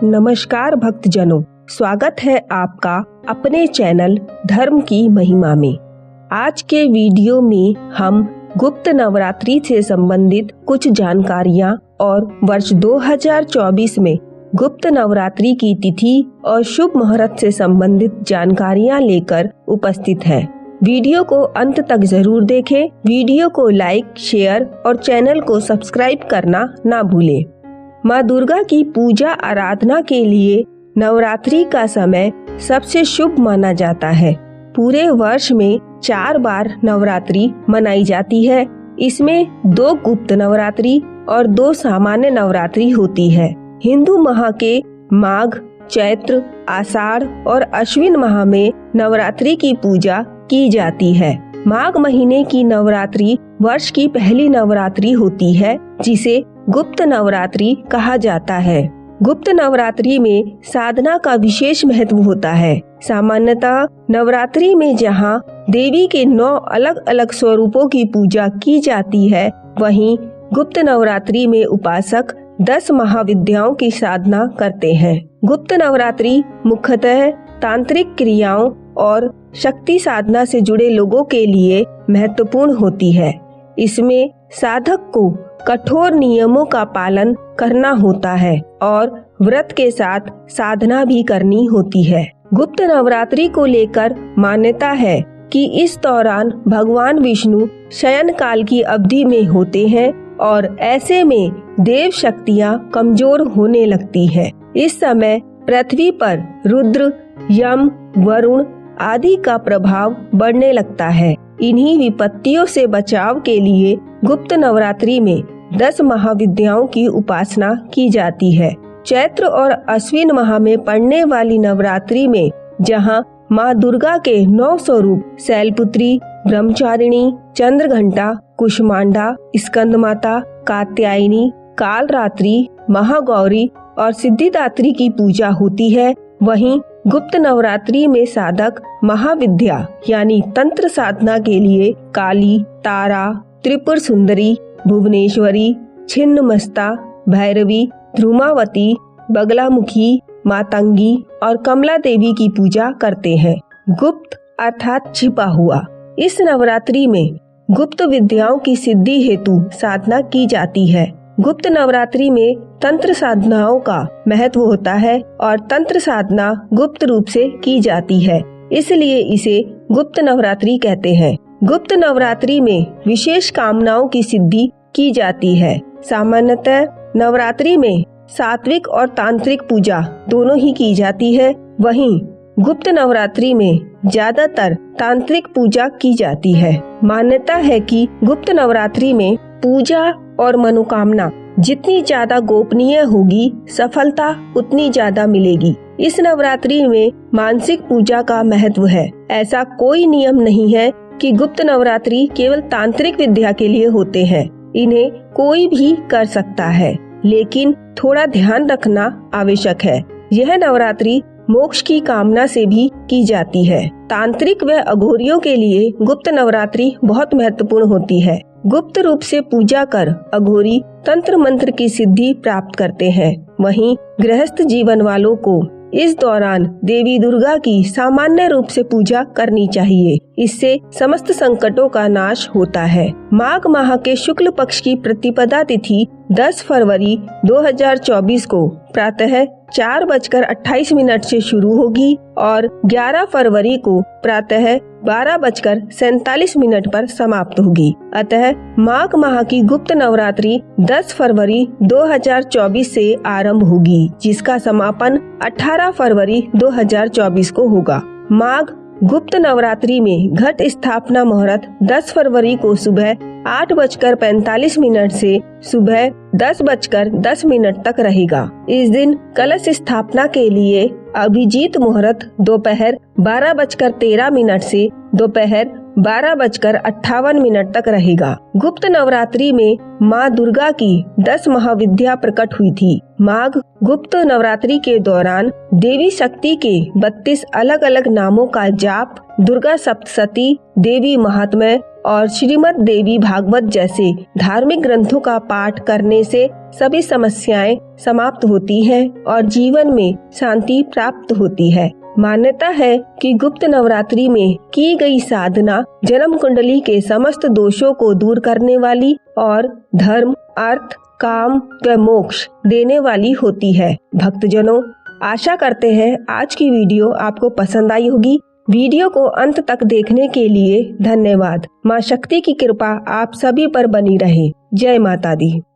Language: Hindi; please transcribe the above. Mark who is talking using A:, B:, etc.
A: नमस्कार भक्तजनों, स्वागत है आपका अपने चैनल धर्म की महिमा में। आज के वीडियो में हम गुप्त नवरात्रि से संबंधित कुछ जानकारियां और वर्ष 2024 में गुप्त नवरात्रि की तिथि और शुभ मुहूर्त से संबंधित जानकारियां लेकर उपस्थित हैं। वीडियो को अंत तक जरूर देखें। वीडियो को लाइक, शेयर और चैनल को सब्सक्राइब करना ना भूलें। माँ दुर्गा की पूजा आराधना के लिए नवरात्रि का समय सबसे शुभ माना जाता है। पूरे वर्ष में 4 बार नवरात्रि मनाई जाती है। इसमें 2 गुप्त नवरात्रि और 2 सामान्य नवरात्रि होती है। हिंदू माह के माघ, चैत्र, आषाढ़ और अश्विन माह में नवरात्रि की पूजा की जाती है। माघ महीने की नवरात्रि वर्ष की पहली नवरात्रि होती है, जिसे गुप्त नवरात्रि कहा जाता है। गुप्त नवरात्रि में साधना का विशेष महत्व होता है। सामान्यतः नवरात्रि में जहां देवी के 9 अलग अलग स्वरूपों की पूजा की जाती है, वहीं गुप्त नवरात्रि में उपासक 10 महाविद्याओं की साधना करते हैं। गुप्त नवरात्रि मुख्यतः तांत्रिक क्रियाओं और शक्ति साधना से जुड़े लोगों के लिए महत्वपूर्ण होती है। इसमें साधक को कठोर नियमों का पालन करना होता है और व्रत के साथ साधना भी करनी होती है। गुप्त नवरात्रि को लेकर मान्यता है कि इस दौरान भगवान विष्णु शयन काल की अवधि में होते हैं और ऐसे में देव शक्तियाँ कमजोर होने लगती है। इस समय पृथ्वी पर रुद्र, यम, वरुण आदि का प्रभाव बढ़ने लगता है। इन्हीं विपत्तियों से बचाव के लिए गुप्त नवरात्रि में 10 महाविद्याओं की उपासना की जाती है। चैत्र और अश्विन माह में पड़ने वाली नवरात्रि में जहां माँ दुर्गा के 9 स्वरूप शैलपुत्री, ब्रह्मचारिणी, चंद्रघंटा, कुष्मांडा, स्कंदमाता, कात्यायनी, कालरात्रि, महागौरी और सिद्धिदात्री की पूजा होती है, वहीं गुप्त नवरात्रि में साधक महाविद्या यानी तंत्र साधना के लिए काली, तारा, त्रिपुर सुंदरी, भुवनेश्वरी, छिन्नमस्ता, भैरवी, ध्रुमावती, बगलामुखी, मातंगी और कमला देवी की पूजा करते हैं। गुप्त अर्थात छिपा हुआ। इस नवरात्रि में गुप्त विद्याओं की सिद्धि हेतु साधना की जाती है। गुप्त नवरात्रि में तंत्र साधनाओं का महत्व होता है और तंत्र साधना गुप्त रूप से की जाती है, इसलिए इसे गुप्त नवरात्रि कहते हैं। गुप्त नवरात्रि में विशेष कामनाओं की सिद्धि की जाती है। सामान्यतः नवरात्रि में सात्विक और तांत्रिक पूजा दोनों ही की जाती है, वहीं गुप्त नवरात्रि में ज्यादातर तांत्रिक पूजा की जाती है। मान्यता है कि गुप्त नवरात्रि में पूजा और मनोकामना जितनी ज्यादा गोपनीय होगी, सफलता उतनी ज्यादा मिलेगी। इस नवरात्रि में मानसिक पूजा का महत्व है। ऐसा कोई नियम नहीं है कि गुप्त नवरात्रि केवल तांत्रिक विद्या के लिए होते हैं। इन्हें कोई भी कर सकता है, लेकिन थोड़ा ध्यान रखना आवश्यक है। यह नवरात्रि मोक्ष की कामना से भी की जाती है। तांत्रिक व अघोरियों के लिए गुप्त नवरात्रि बहुत महत्वपूर्ण होती है। गुप्त रूप से पूजा कर अघोरी तंत्र मंत्र की सिद्धि प्राप्त करते हैं। वहीं गृहस्थ जीवन वालों को इस दौरान देवी दुर्गा की सामान्य रूप से पूजा करनी चाहिए। इससे समस्त संकटों का नाश होता है। माघ माह के शुक्ल पक्ष की प्रतिपदा तिथि 10 फरवरी 2024 को प्रातः 4:28 से शुरू होगी और 11 फरवरी को प्रातः 12:47 पर समाप्त होगी। अतः माघ माह की गुप्त नवरात्रि 10 फरवरी 2024 से आरंभ होगी, जिसका समापन 18 फरवरी 2024 को होगा। माघ गुप्त नवरात्रि में घट स्थापना मुहूर्त 10 फरवरी को सुबह 8:45 से सुबह 10:10 तक रहेगा। इस दिन कलश स्थापना के लिए अभिजीत मुहूर्त दोपहर 12:13 से दोपहर 12:58 तक रहेगा। गुप्त नवरात्रि में माँ दुर्गा की 10 महाविद्या प्रकट हुई थी। माघ गुप्त नवरात्रि के दौरान देवी शक्ति के 32 अलग अलग नामों का जाप, दुर्गा सप्तशती, देवी महात्म्य, और श्रीमद् देवी भागवत जैसे धार्मिक ग्रंथों का पाठ करने से सभी समस्याएं समाप्त होती हैं और जीवन में शांति प्राप्त होती है। मान्यता है कि गुप्त नवरात्रि में की गई साधना जन्म कुंडली के समस्त दोषों को दूर करने वाली और धर्म, अर्थ, काम व मोक्ष देने वाली होती है। भक्तजनों, आशा करते हैं आज की वीडियो आपको पसंद आई होगी। वीडियो को अंत तक देखने के लिए धन्यवाद। मां शक्ति की कृपा आप सभी पर बनी रहे। जय माता दी।